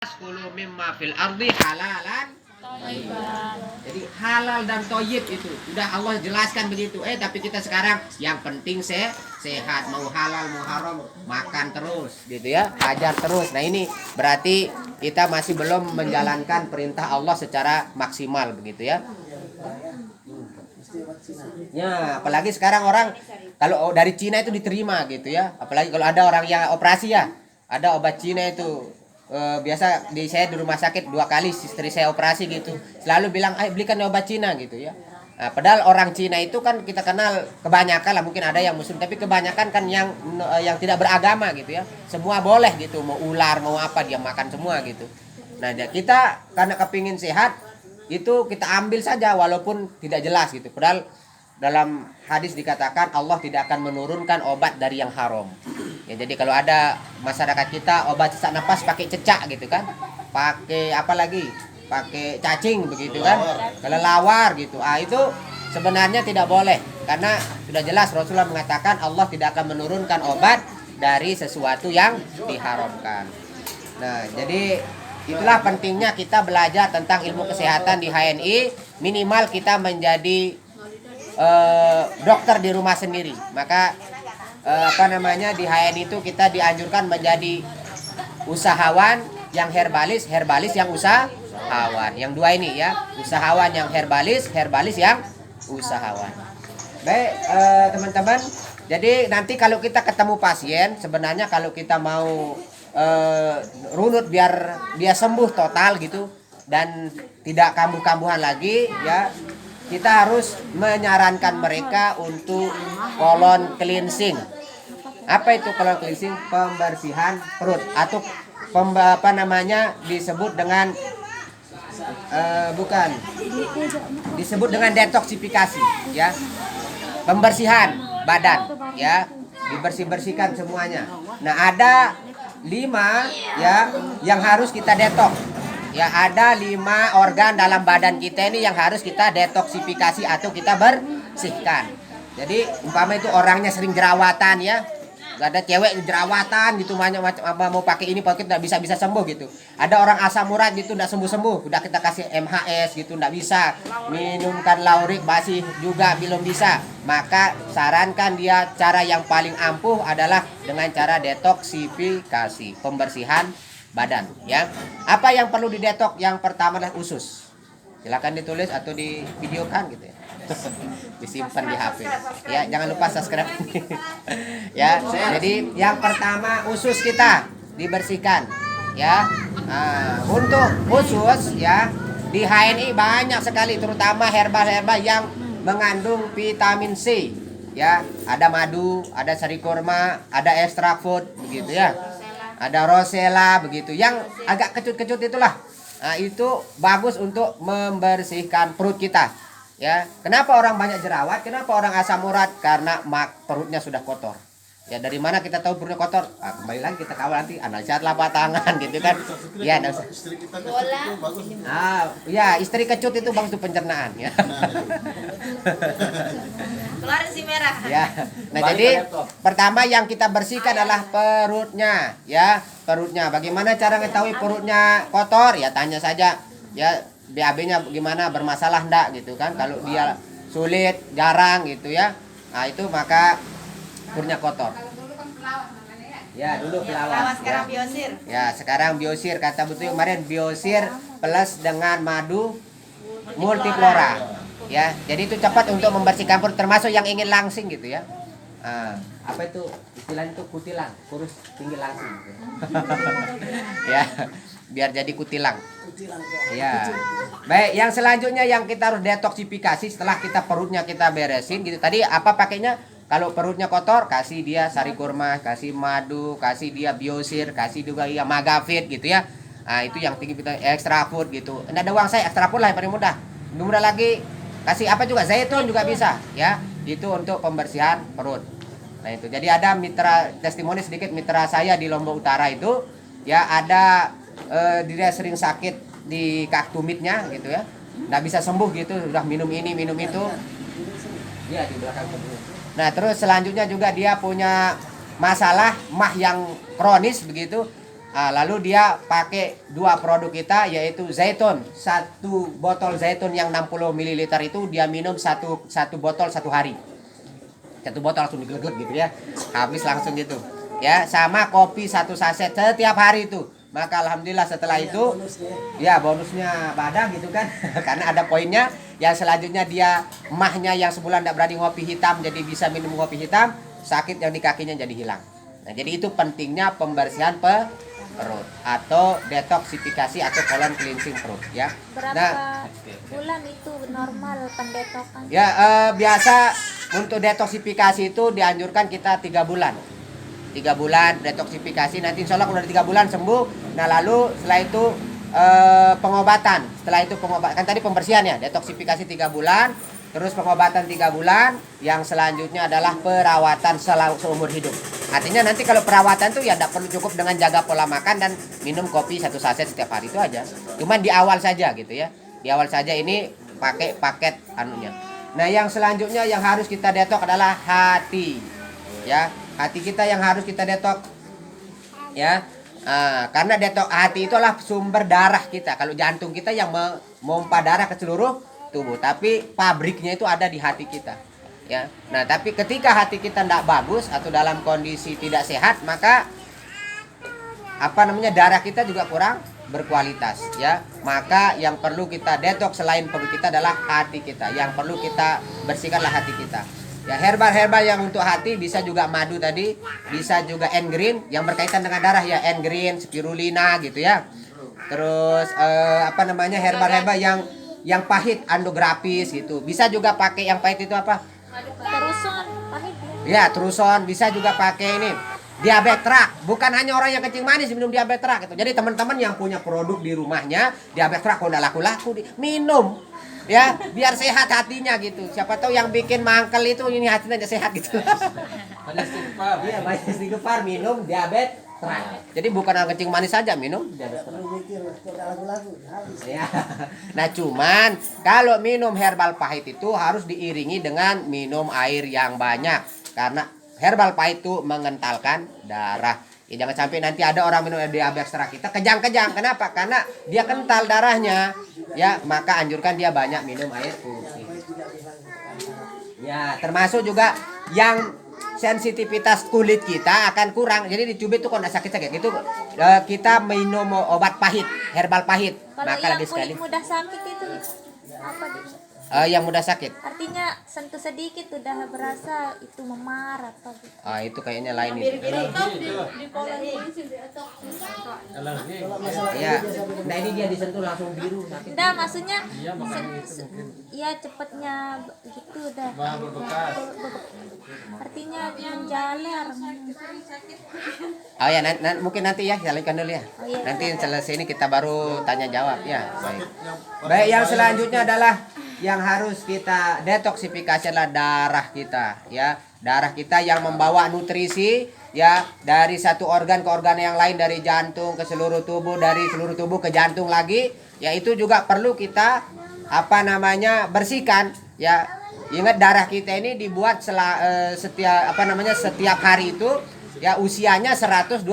Kulu mimma fil ardi halalan thayyiban. Jadi halal dan thayyib itu udah Allah jelaskan begitu. Tapi kita sekarang yang penting sehat, mau halal mau haram makan terus gitu ya, hajar terus. Nah ini berarti kita masih belum menjalankan perintah Allah secara maksimal begitu ya. Ya, apalagi sekarang orang kalau dari Cina itu diterima gitu ya. Apalagi kalau ada orang yang operasi ya, ada obat Cina itu biasa saya di rumah sakit 2 kali istri saya operasi gitu, selalu bilang ayo belikan obat Cina gitu ya. Nah, padahal orang Cina itu kan kita kenal kebanyakan lah, mungkin ada yang muslim tapi kebanyakan kan yang tidak beragama gitu ya, semua boleh gitu, mau ular mau apa dia makan semua gitu. Nah kita karena kepingin sehat itu kita ambil saja walaupun tidak jelas gitu, padahal dalam hadis dikatakan Allah tidak akan menurunkan obat dari yang haram. Ya, jadi kalau ada masyarakat kita obat sesak napas pakai cecak gitu kan, pakai apa lagi, pakai cacing begitu kan, kelelawar gitu. Itu sebenarnya tidak boleh karena sudah jelas Rasulullah mengatakan Allah tidak akan menurunkan obat dari sesuatu yang diharamkan. Nah, jadi itulah pentingnya kita belajar tentang ilmu kesehatan di HNI. Minimal kita menjadi dokter di rumah sendiri. Maka di HNI itu kita dianjurkan menjadi usahawan yang herbalis yang usahawan. Yang dua ini ya, usahawan yang herbalis yang usahawan. Baik teman-teman, jadi nanti kalau kita ketemu pasien, sebenarnya kalau kita mau runut biar dia sembuh total gitu dan tidak kambuh-kambuhan lagi ya, kita harus menyarankan mereka untuk colon cleansing. Apa itu colon cleansing? Pembersihan perut atau disebut dengan disebut dengan detoksifikasi ya. Pembersihan badan ya, dibersihkan semuanya. Nah, ada 5 ya yang harus kita detoks. Ya, ada 5 organ dalam badan kita ini yang harus kita detoksifikasi atau kita bersihkan. Jadi umpama itu orangnya sering jerawatan ya, gak ada cewek jerawatan gitu, macam apa mau pakai ini pakai tidak bisa sembuh gitu. Ada orang asam urat gitu tidak sembuh, udah kita kasih MHS gitu tidak bisa, minumkan laurik masih juga belum bisa. Maka sarankan dia cara yang paling ampuh adalah dengan cara detoksifikasi, pembersihan badan ya. Apa yang perlu didetok? Yang pertama adalah usus. Silakan ditulis atau di videokan gitu ya. Disimpan di HP. Ya, jangan lupa subscribe. Ya, jadi yang pertama usus kita dibersihkan ya. Untuk usus ya, di HNI banyak sekali terutama herbal-herbal yang mengandung vitamin C ya. Ada madu, ada sari kurma, ada extract food begitu ya. Ada rosella begitu, yang agak kecut-kecut itulah. Nah, itu bagus untuk membersihkan perut kita. Ya, kenapa orang banyak jerawat? Kenapa orang asam urat? Karena perutnya sudah kotor. Ya, dari mana kita tahu perutnya kotor? Kembali lagi kita kawal nanti analisa telapak tangan gitu kan. Ya, istri kita kecut itu bagus. Ya, istri kecut itu bagus untuk pencernaan ya. Keluar si merah. Ya. Nah, jadi pertama yang kita bersihkan adalah perutnya, ya, perutnya. Bagaimana cara mengetahui perutnya kotor? Ya tanya saja, ya BAB-nya gimana, bermasalah enggak gitu kan. Kalau dia sulit, jarang gitu ya. Nah, itu maka perutnya kotor. Ya, dulu pelawat. Sekarang biosir. Ya, sekarang biosir, kata betul kemarin biosir plus dengan madu multiflora. Ya, jadi itu cepat untuk membersihkan perut, termasuk yang ingin langsing gitu ya. Apa itu istilahnya itu kutilang, kurus tinggi langsing gitu. Ya, biar jadi kutilang. Ya. Baik, yang selanjutnya yang kita harus detoksifikasi setelah kita perutnya kita beresin gitu. Tadi apa pakainya? Kalau perutnya kotor, kasih dia sari kurma, kasih madu, kasih dia biosir, kasih juga ya magafit gitu ya. Itu yang tinggi vitamin extra food gitu. Enggak ada uang saya, extra food lah yang paling mudah. Lebih mudah lagi kasih apa juga, zaitun juga bisa ya. Itu untuk pembersihan perut. Nah, itu. Jadi ada mitra testimoni sedikit, mitra saya di Lombok Utara itu ya, ada dia sering sakit di kaki tumitnya gitu ya. Enggak bisa sembuh gitu, udah minum ini, minum itu. Ya, di belakang tubuh. Nah, terus selanjutnya juga dia punya masalah mah yang kronis begitu. Lalu dia pakai 2 produk kita, yaitu zaitun. 1 botol zaitun yang 60 ml itu dia minum satu botol 1 hari. 1 botol langsung digeleg-geleg gitu ya. Habis langsung gitu. Ya, sama kopi 1 saset setiap hari itu. Maka alhamdulillah setelah itu ya bonusnya badan gitu kan. Karena ada poinnya. Yang selanjutnya dia emahnya yang sebulan tidak berani ngopi hitam jadi bisa minum kopi hitam, sakit yang di kakinya jadi hilang. Nah, jadi itu pentingnya pembersihan perut atau detoksifikasi atau colon cleansing perut ya. Berapa bulan itu normal pendetokan? Ya biasa untuk detoksifikasi itu dianjurkan kita 3 bulan. 3 bulan detoksifikasi, nanti insya Allah udah 3 bulan sembuh. Nah lalu setelah itu pengobatan. Setelah itu pengobatan, kan tadi pembersihan ya, detoksifikasi 3 bulan. Terus pengobatan 3 bulan. Yang selanjutnya adalah perawatan seumur hidup. Artinya nanti kalau perawatan tuh ya tidak perlu, cukup dengan jaga pola makan dan minum kopi 1 saset setiap hari itu aja. Cuman di awal saja gitu ya. Di awal saja ini pakai paket anunya. Nah yang selanjutnya yang harus kita detok adalah hati. Ya, hati kita yang harus kita detok. Ya, karena detok hati itu adalah sumber darah kita. Kalau jantung kita yang memompa darah ke seluruh tubuh, tapi pabriknya itu ada di hati kita. Ya, nah tapi ketika hati kita tidak bagus atau dalam kondisi tidak sehat, maka darah kita juga kurang berkualitas ya. Maka yang perlu kita detok selain perut kita adalah hati kita. Yang perlu kita bersihkanlah hati kita. Ya, herbal yang untuk hati bisa juga madu tadi, bisa juga N-green yang berkaitan dengan darah ya, N-green, spirulina gitu ya. Terus herbal yang pahit, andograpis gitu. Bisa juga pakai yang pahit itu apa? Terusan pahit ya. Ya, teruson. Bisa juga pakai ini Diabetrak. Bukan hanya orang yang kencing manis minum Diabetrak gitu. Jadi teman-teman yang punya produk di rumahnya Diabetrak kalau udah laku-laku minum. Ya, biar sehat hatinya gitu. Siapa tahu yang bikin mangkel itu ini hatinya aja sehat gitu. Banyak istighfar. Iya, banyak istighfar, minum Diabetrak. Jadi bukan orang kencing manis saja minum Diabetrak. Ya. Nah, cuman kalau minum herbal pahit itu harus diiringi dengan minum air yang banyak. Karena herbal pahit itu mengentalkan darah. Ya, jangan sampai nanti ada orang minum Diabetrak kita kejang-kejang. Kenapa? Karena dia kental darahnya. Ya, maka anjurkan dia banyak minum air putih. Ya, termasuk juga yang sensitivitas kulit kita akan kurang. Jadi dicubit tuh kalau nggak sakit-sakit gitu, kita minum obat pahit, herbal pahit. Kalau Maka yang lagi sekali. kulit mudah sakit itu apa gitu? Yang mudah sakit. Artinya sentuh sedikit udah berasa itu memar apa gitu. Itu kayaknya lain itu. Iya. Nah ini dia disentuh langsung biru. Enggak, maksudnya iya cepatnya gitu udah. Artinya menjalar. Ya mungkin nanti ya jalankan dulu ya. iya. Nanti selesai ini kita baru tanya jawab ya. Baik. Baik, yang selanjutnya adalah yang harus kita detoksifikasi adalah darah kita ya. Darah kita yang membawa nutrisi ya dari satu organ ke organ yang lain, dari jantung ke seluruh tubuh, dari seluruh tubuh ke jantung lagi. Ya itu juga perlu kita bersihkan ya. Ingat darah kita ini dibuat setiap hari itu ya usianya 120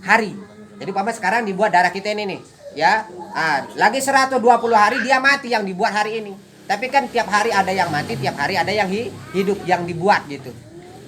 hari. Jadi sekarang dibuat darah kita ini nih ya. Lagi 120 hari dia mati yang dibuat hari ini. Tapi kan tiap hari ada yang mati, tiap hari ada yang hidup yang dibuat gitu.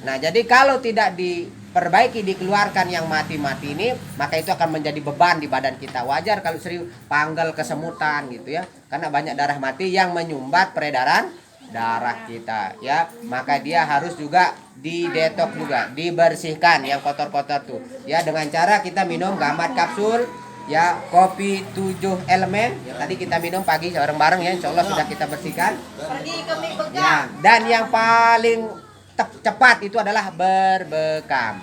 Nah, jadi kalau tidak diperbaiki, dikeluarkan yang mati-mati ini, maka itu akan menjadi beban di badan kita. Wajar kalau sering panggel, kesemutan gitu ya. Karena banyak darah mati yang menyumbat peredaran darah kita ya. Maka dia harus juga didetok juga, dibersihkan yang kotor-kotor tuh. Ya, dengan cara kita minum Gamat kapsul ya, kopi 7 elemen ya, tadi kita minum pagi bareng-bareng ya, insya Allah sudah kita bersihkan ya. Dan yang paling cepat itu adalah berbekam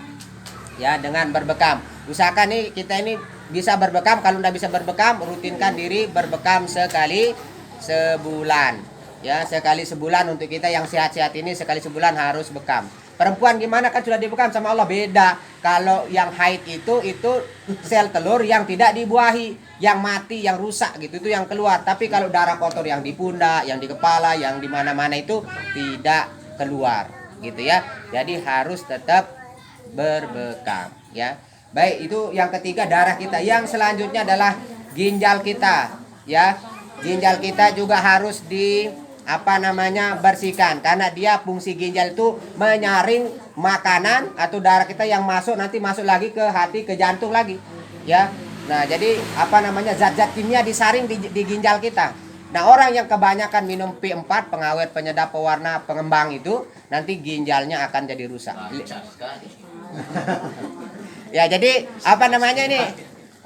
ya. Dengan berbekam usahakan nih kita ini bisa berbekam. Kalau udah bisa berbekam, rutinkan diri berbekam sekali sebulan ya. Sekali sebulan untuk kita yang sehat-sehat ini, sekali sebulan harus bekam. Perempuan gimana, kan sudah dibekam sama Allah, beda. Kalau yang haid itu sel telur yang tidak dibuahi, yang mati, yang rusak gitu, itu yang keluar. Tapi kalau darah kotor yang di pundak, yang di kepala, yang di mana-mana itu tidak keluar gitu ya. Jadi harus tetap berbekam ya. Baik, itu yang ketiga darah kita. Yang selanjutnya adalah ginjal kita, ya. Ginjal kita juga harus bersihkan karena dia fungsi ginjal itu menyaring makanan atau darah kita yang masuk nanti masuk lagi ke hati, ke jantung lagi, ya. Nah, jadi zat-zat kimia disaring di ginjal kita. Nah, orang yang kebanyakan minum P4, pengawet, penyedap, pewarna, pengembang itu nanti ginjalnya akan jadi rusak. Ya, jadi ini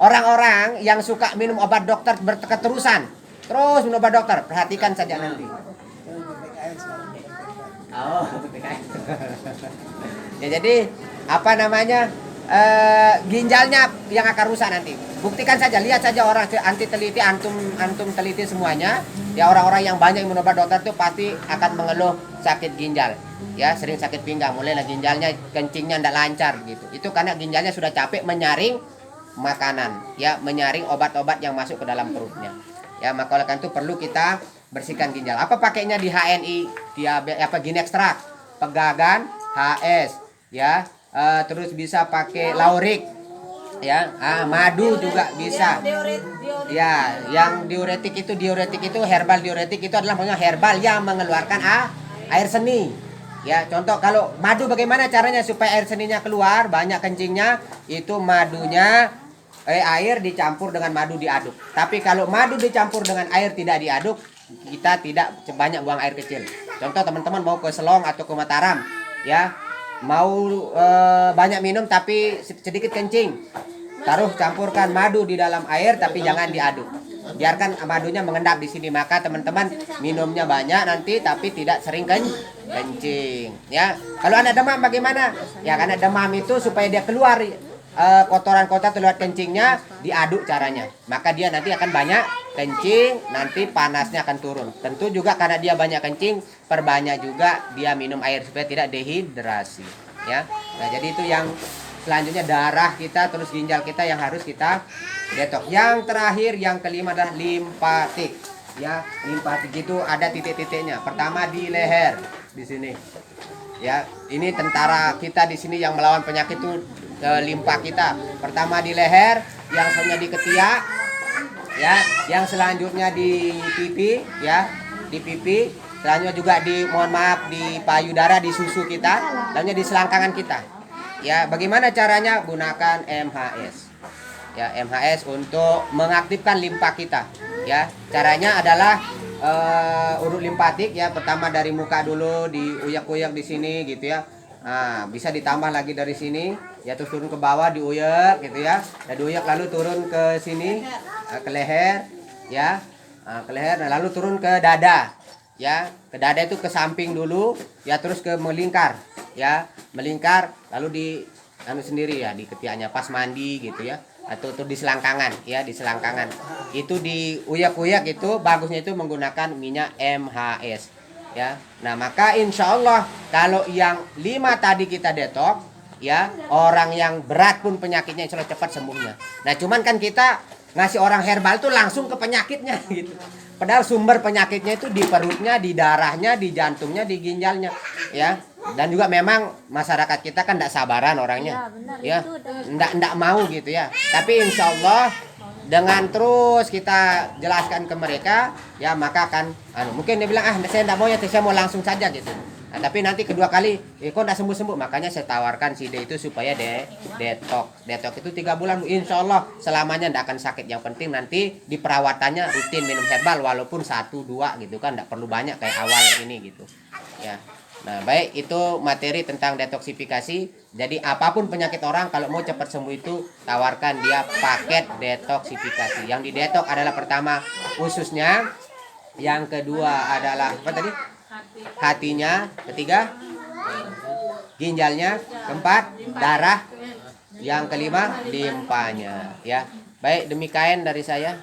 orang-orang yang suka minum obat dokter berketerusan, terus minum obat dokter, perhatikan saja nanti. Ya, jadi ginjalnya yang akan rusak nanti. Buktikan saja, lihat saja orang teliti, antum teliti semuanya. Ya, orang-orang yang banyak minum obat dokter itu pasti akan mengeluh sakit ginjal. Ya, sering sakit pinggang, mulailah ginjalnya kencingnya tidak lancar gitu. Itu karena ginjalnya sudah capek menyaring makanan, ya, menyaring obat-obat yang masuk ke dalam perutnya. Ya, maka oleh karena itu perlu kita bersihkan ginjal. Apa pakainya di HNI, Ginextract, Pegagan, HS, ya. Terus bisa pakai laurik, ya. Madu juga bisa. Ya, yang diuretik itu herbal diuretik itu adalah herbal yang mengeluarkan air seni. Ya, contoh kalau madu bagaimana caranya supaya air seninya keluar, banyak kencingnya, itu madunya air dicampur dengan madu diaduk. Tapi kalau madu dicampur dengan air tidak diaduk, kita tidak banyak buang air kecil. Contoh teman-teman mau ke Selong atau ke Mataram, ya, mau banyak minum tapi sedikit kencing, campurkan madu di dalam air tapi jangan diaduk, biarkan madunya mengendap di sini, maka teman-teman minumnya banyak nanti tapi tidak sering kencing, ya. Kalau anak demam bagaimana? Ya, karena demam itu supaya dia keluar kotoran-kotoran lewat kencingnya, diaduk caranya, maka dia nanti akan banyak kencing, nanti panasnya akan turun. Tentu juga karena dia banyak kencing, perbanyak juga dia minum air supaya tidak dehidrasi, ya. Nah, jadi itu yang selanjutnya darah kita, terus ginjal kita yang harus kita detox. Yang terakhir, yang kelima adalah limpatik, ya. Limpatik itu ada titik-titiknya. Pertama di leher, di sini, ya. Ini tentara kita di sini yang melawan penyakit itu limpa kita. Pertama di leher, yang selanjutnya di ketiak, ya, yang selanjutnya di pipi, ya, di pipi, selanjutnya juga di payudara, di susu kita, selanjutnya di selangkangan kita. Ya, bagaimana caranya? Gunakan MHS. Ya, MHS untuk mengaktifkan limpa kita. Ya, caranya adalah urut limpatik, ya. Pertama dari muka dulu, diuyak-uyak di sini gitu, ya. Nah, bisa ditambah lagi dari sini, ya, terus turun ke bawah, diuyak gitu, ya. Dan diuyak lalu turun ke sini, ke leher, ya. Ke leher, nah, lalu turun ke dada, ya. Ke dada itu ke samping dulu, ya, terus ke melingkar, ya, melingkar lalu di sendiri, ya, di ketiaknya pas mandi gitu, ya, atau di selangkangan, ya, di selangkangan. Itu diuyak-uyak, itu bagusnya itu menggunakan minyak MHS, ya. Nah, maka insya Allah kalau yang 5 tadi kita detox, ya, orang yang berat pun penyakitnya insya Allah cepat sembuhnya. Nah, cuman kan kita ngasih orang herbal tuh langsung ke penyakitnya gitu. Padahal sumber penyakitnya itu di perutnya, di darahnya, di jantungnya, di ginjalnya, ya. Dan juga memang masyarakat kita kan tidak sabaran orangnya, ya, tidak mau gitu, ya. Tapi insya Allah dengan terus kita jelaskan ke mereka, ya, maka akan mungkin dia bilang saya tidak mau, ya, saya mau langsung saja gitu. Nah, tapi nanti kedua kali kok tidak sembuh-sembuh, makanya saya tawarkan side itu supaya detox itu 3 bulan, insya Allah selamanya tidak akan sakit. Yang penting nanti di perawatannya rutin minum herbal walaupun 1-2 gitu kan, tidak perlu banyak kayak awal ini gitu, ya. Nah, baik, itu materi tentang detoksifikasi. Jadi apapun penyakit orang, kalau mau cepat sembuh itu tawarkan dia paket detoksifikasi. Yang didetok adalah pertama ususnya, yang kedua adalah apa tadi? Hatinya, ketiga ginjalnya, keempat darah, yang kelima limpanya, ya. Baik, demikian dari saya.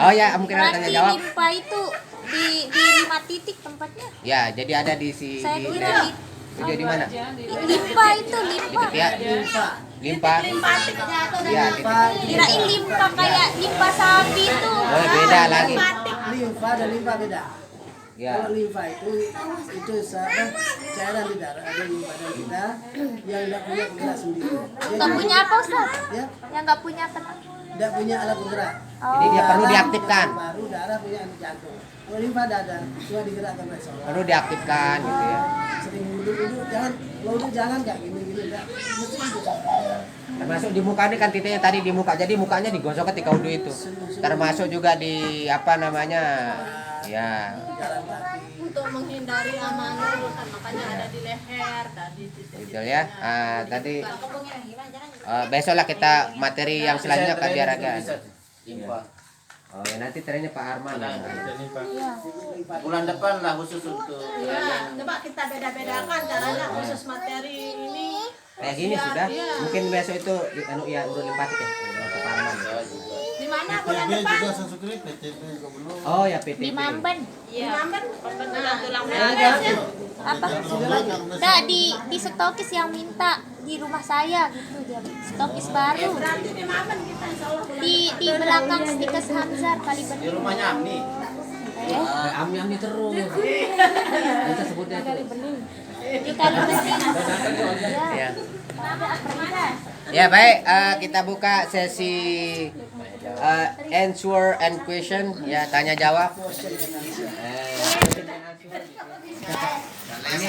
Oh ya, mungkin ada tanya jawab. Limpa itu di 5 titik tempatnya. Ya, jadi ada di Saya kira video di mana? limpa itu limpa. Ya, limpa. Ya, Kirain limpa kayak limpa sapi itu. oh, beda lagi. Limfa dan limpa beda. Ya. Kalau limfa itu cairan di darah ada di badan kita yang tidak punya penggerak sendiri. Dia Nggak punya apa Ustaz? Ya, Yang nggak punya apa? tidak punya alat penggerak. Jadi dia perlu diaktifkan. Baru darah punya jantung. Kalau limfa tidak ada, cuma digerakkan oleh sholat. Perlu diaktifkan gitu ya. Sering duduk-duduk jangan, kalau duduk jangan kayak gini-gini enggak. Mesti duduk. Termasuk di muka ini kan titiknya tadi di muka. Jadi mukanya digosok ketika wudhu itu. Termasuk juga di apa namanya? Ya. Jalan kaki. Untuk menghindari amanul kan makanya ada di leher tadi Gitu ya. Tadi besoklah kita materi yang selanjutnya ke biaraga. Oh ya nanti trennya Pak Arman. Ya. Bulan depan lah khusus untuk ya, coba kita beda-bedakan caranya khusus materi ini Kayak gini sudah. Mungkin besok itu ya urut limpatik ya. Untuk Pak Arman. di mana bulan PTB depan juga Sanskrit, PTB juga belum. Oh ya PTP. Di Mamben. iya pembentukan tulang Nah, belakang Apa? Nggak, di stokis yang minta di rumah saya gitu dia. Stokis baru. berarti di Mamben kita insya Allah bulan Di belakang Stikes Hamzar kali di bening. rumahnya Amni. Ami terus. Kita sebutnya itu. Di kali bening. Ya. Ada apa? Ya baik, kita buka sesi answer and question ya tanya jawab. Ini